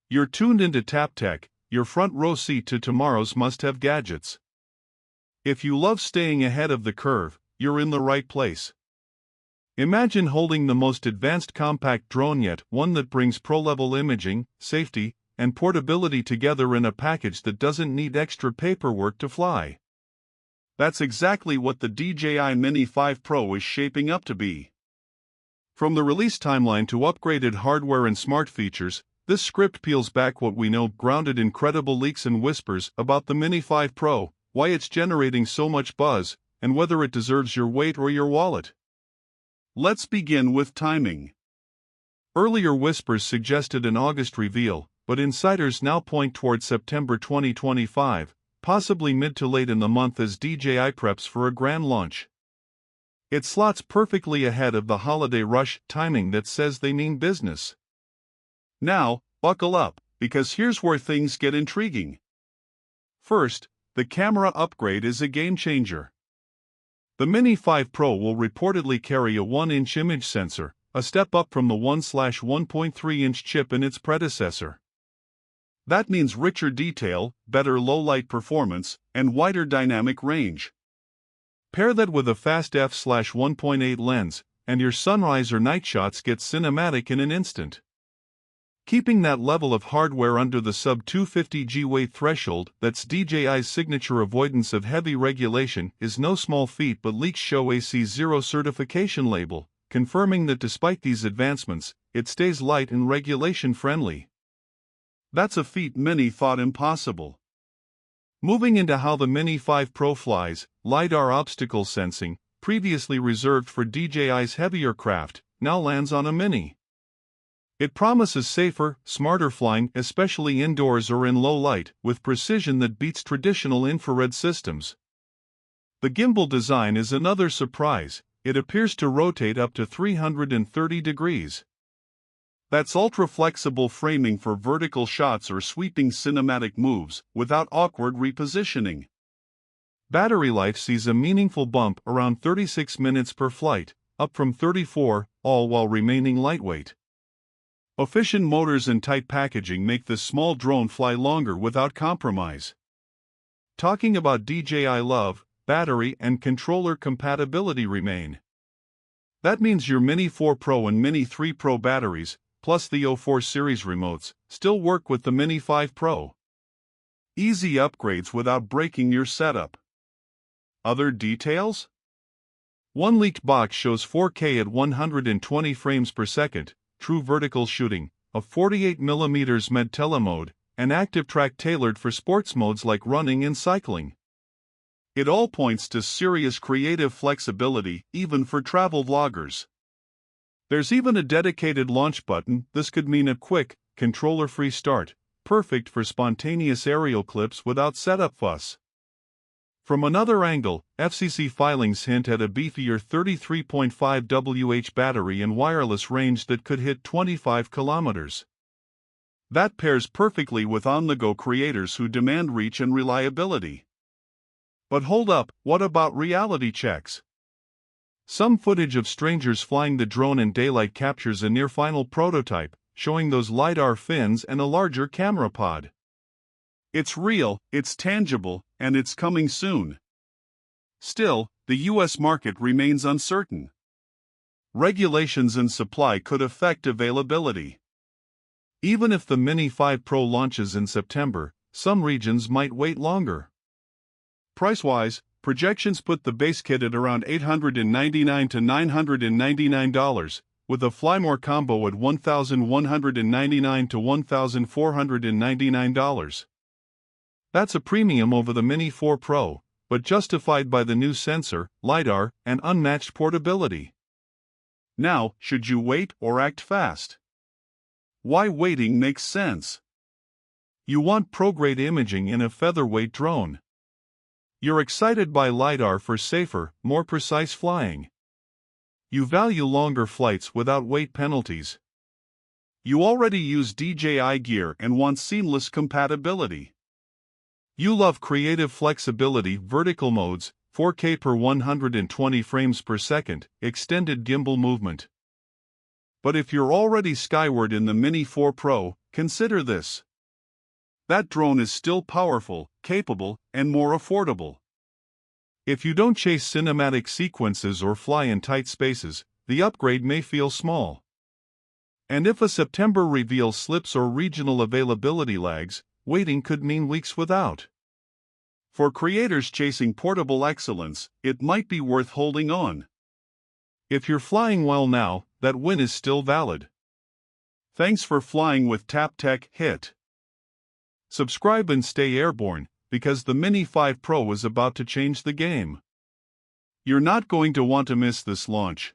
You're tuned into Tap Tech, your front row seat to tomorrow's must-have gadgets. If you love staying ahead of the curve, you're in the right place. Imagine holding the most advanced compact drone yet, one that brings pro-level imaging, safety, and portability together in a package that doesn't need extra paperwork to fly. That's exactly what the DJI Mini 5 Pro is shaping up to be. From the release timeline to upgraded hardware and smart features, this script peels back what we know, grounded in credible leaks and whispers about the Mini 5 Pro, why it's generating so much buzz, and whether it deserves your wait or your wallet. Let's begin with timing. Earlier whispers suggested an August reveal, but insiders now point towards September 2025, possibly mid to late in the month as DJI preps for a grand launch. It slots perfectly ahead of the holiday rush, timing that says they mean business. Now, buckle up, because here's where things get intriguing. First, the camera upgrade is a game-changer. The Mini 5 Pro will reportedly carry a 1-inch image sensor, a step up from the 1/1.3-inch chip in its predecessor. That means richer detail, better low-light performance, and wider dynamic range. Pair that with a fast f/1.8 lens, and your sunrise or night shots get cinematic in an instant. Keeping that level of hardware under the sub-250g weight threshold, that's DJI's signature avoidance of heavy regulation, is no small feat, but leaks show a C0 certification label, confirming that despite these advancements, it stays light and regulation-friendly. That's a feat many thought impossible. Moving into how the Mini 5 Pro flies, LiDAR obstacle sensing, previously reserved for DJI's heavier craft, now lands on a Mini. It promises safer, smarter flying, especially indoors or in low light, with precision that beats traditional infrared systems. The gimbal design is another surprise. It appears to rotate up to 330 degrees. That's ultra-flexible framing for vertical shots or sweeping cinematic moves, without awkward repositioning. Battery life sees a meaningful bump around 36 minutes per flight, up from 34, all while remaining lightweight. Efficient motors and tight packaging make this small drone fly longer without compromise. Talking about DJI love, battery and controller compatibility remain. That means your Mini 4 Pro and Mini 3 Pro batteries, plus the O4 series remotes, still work with the Mini 5 Pro. Easy upgrades without breaking your setup. Other details? One leaked box shows 4K at 120 frames per second, true vertical shooting, a 48mm med telemode, and active track tailored for sports modes like running and cycling. It all points to serious creative flexibility, even for travel vloggers. There's even a dedicated launch button. This could mean a quick, controller-free start, perfect for spontaneous aerial clips without setup fuss. From another angle, FCC filings hint at a beefier 33.5 Wh battery and wireless range that could hit 25 kilometers. That pairs perfectly with on-the-go creators who demand reach and reliability. But hold up, what about reality checks? Some footage of strangers flying the drone in daylight captures a near-final prototype, showing those LiDAR fins and a larger camera pod. It's real, it's tangible, and it's coming soon. Still, the US market remains uncertain. Regulations and supply could affect availability. Even if the Mini 5 Pro launches in September, some regions might wait longer. Price-wise, projections put the base kit at around $899 to $999, with a Fly More combo at $1,199 to $1,499. That's a premium over the Mini 4 Pro, but justified by the new sensor, LiDAR, and unmatched portability. Now, should you wait or act fast? Why waiting makes sense. You want pro-grade imaging in a featherweight drone. You're excited by LiDAR for safer, more precise flying. You value longer flights without weight penalties. You already use DJI gear and want seamless compatibility. You love creative flexibility, vertical modes, 4K per 120 frames per second, extended gimbal movement. But if you're already skyward in the Mini 4 Pro, Consider this. That drone is still powerful, capable, and more affordable. If you don't chase cinematic sequences or fly in tight spaces, the upgrade may feel small. And if a September reveal slips or regional availability lags, waiting could mean weeks without. For creators chasing portable excellence, it might be worth holding on. If you're flying well now, that win is still valid. Thanks for flying with TapTech. Hit subscribe and stay airborne, because the Mini 5 Pro is about to change the game. You're not going to want to miss this launch.